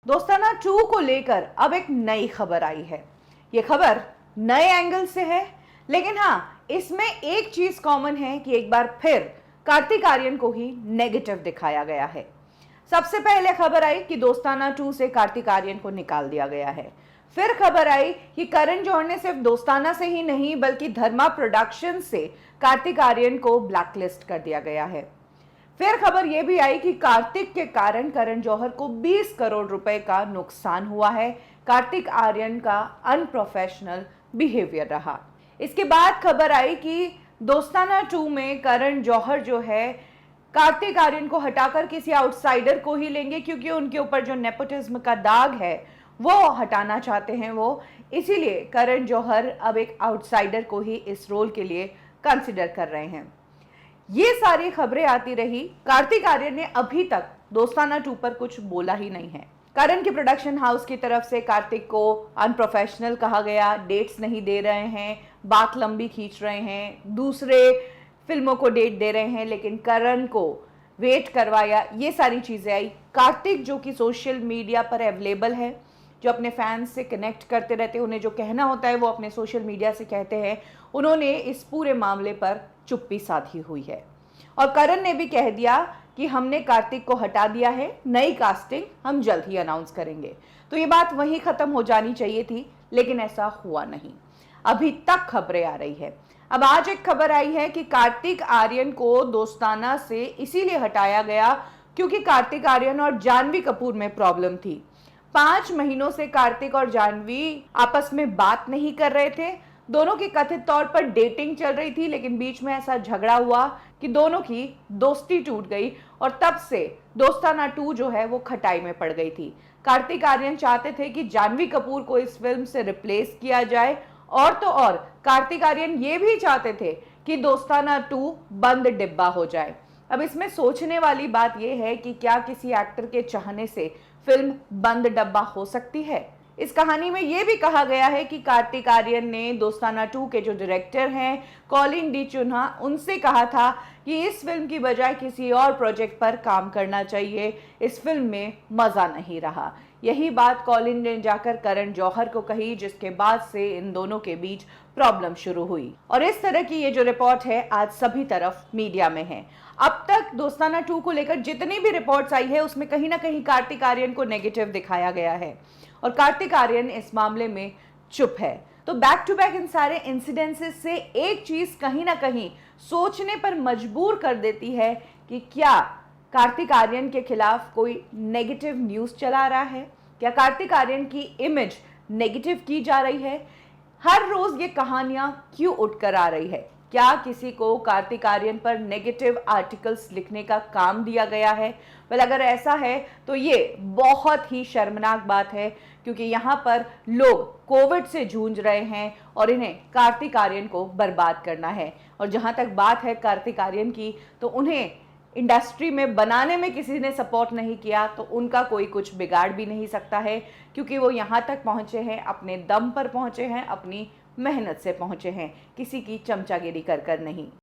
दोस्ताना 2 को लेकर अब एक नई खबर आई है। ये खबर नए एंगल से है, लेकिन हाँ, इसमें एक चीज कॉमन है कि एक बार फिर कार्तिक आर्यन को ही नेगेटिव दिखाया गया है। सबसे पहले खबर आई कि दोस्ताना 2 से कार्तिक आर्यन को निकाल दिया गया है। फिर खबर आई कि करण जौहर ने सिर्फ दोस्ताना से ही नहीं बल्कि धर्मा प्रोडक्शन से कार्तिक आर्यन को ब्लैकलिस्ट कर दिया गया है। फिर खबर यह भी आई कि कार्तिक के कारण करण जौहर को 20 करोड़ रुपए का नुकसान हुआ है। कार्तिक आर्यन का अनप्रोफेशनल बिहेवियर रहा। इसके बाद खबर आई कि दोस्ताना 2 में करण जौहर जो है कार्तिक आर्यन को हटाकर किसी आउटसाइडर को ही लेंगे, क्योंकि उनके ऊपर जो नेपोटिज्म का दाग है वो हटाना चाहते हैं वो। इसीलिए करण जौहर अब एक आउटसाइडर को ही इस रोल के लिए कंसिडर कर रहे हैं। ये सारी खबरें आती रही। कार्तिक आर्यन ने अभी तक दोस्ताना 2 पर कुछ बोला ही नहीं है। करण के प्रोडक्शन हाउस की तरफ से कार्तिक को अनप्रोफेशनल कहा गया, डेट्स नहीं दे रहे हैं, बात लंबी खींच रहे हैं, दूसरे फिल्मों को डेट दे रहे हैं, लेकिन करण को वेट करवाया। ये सारी चीज़ें आई। कार्तिक जो कि सोशल मीडिया पर अवेलेबल है, जो अपने फैंस से कनेक्ट करते रहते हैं, उन्हें जो कहना होता है वो अपने सोशल मीडिया से कहते हैं, उन्होंने इस पूरे मामले पर चुप्पी साधी हुई है। और करण ने भी कह दिया कि हमने कार्तिक को हटा दिया है, नई कास्टिंग हम जल्द ही अनाउंस करेंगे। तो ये बात वहीं खत्म हो जानी चाहिए थी, लेकिन ऐसा हुआ नहीं। अभी तक खबरें आ रही है। अब आज एक खबर आई है कि कार्तिक आर्यन को दोस्ताना से इसीलिए हटाया गया क्योंकि कार्तिक आर्यन और जानवी कपूर में प्रॉब्लम थी। 5 महीनों से कार्तिक और जानवी आपस में बात नहीं कर रहे थे। दोनों की कथित तौर पर डेटिंग चल रही थी, लेकिन बीच में ऐसा झगड़ा हुआ कि दोनों की दोस्ती टूट गई और तब से दोस्ताना 2 जो है वो खटाई में पड़ गई थी। कार्तिक आर्यन चाहते थे कि जानवी कपूर को इस फिल्म से रिप्लेस किया जाए, और तो और कार्तिक आर्यन ये भी चाहते थे कि दोस्ताना 2 बंद डिब्बा हो जाए। अब इसमें सोचने वाली बात यह है कि क्या किसी एक्टर के चाहने से फिल्म बंद डब्बा हो सकती है। इस कहानी में यह भी कहा गया है कि कार्तिक आर्यन ने दोस्ताना 2 के जो डायरेक्टर हैं कॉलिन डी चुन्हा, उनसे कहा था कि इस फिल्म की बजाय किसी और प्रोजेक्ट पर काम करना चाहिए, इस फिल्म में मजा नहीं रहा। यही बात कॉलिन ने जाकर करण जौहर को कही, जिसके बाद से इन दोनों के बीच प्रॉब्लम शुरू हुई। और इस तरह की ये जो रिपोर्ट है आज सभी तरफ मीडिया में है। अब तक दोस्ताना 2 को लेकर जितनी भी रिपोर्ट्स आई है उसमें कहीं ना कहीं कार्तिक आर्यन को नेगेटिव दिखाया गया है और कार्तिक आर्यन इस मामले में चुप है। तो बैक टू बैक इन सारे इंसिडेंसेस से एक चीज कहीं ना कहीं सोचने पर मजबूर कर देती है कि क्या कार्तिक आर्यन के खिलाफ कोई नेगेटिव न्यूज चला रहा है, क्या कार्तिक आर्यन की इमेज नेगेटिव की जा रही है। हर रोज ये कहानियां क्यों उठकर आ रही है। क्या किसी को कार्तिक आर्यन पर नेगेटिव आर्टिकल्स लिखने का काम दिया गया है। अगर ऐसा है तो ये बहुत ही शर्मनाक बात है, क्योंकि यहाँ पर लोग कोविड से जूझ रहे हैं और इन्हें कार्तिक आर्यन को बर्बाद करना है। और जहाँ तक बात है कार्तिक आर्यन की, तो उन्हें इंडस्ट्री में बनाने में किसी ने सपोर्ट नहीं किया, तो उनका कोई कुछ बिगाड़ भी नहीं सकता है, क्योंकि वो यहाँ तक पहुँचे हैं, अपने दम पर पहुँचे हैं, अपनी मेहनत से पहुँचे हैं, किसी की चमचागिरी कर कर नहीं।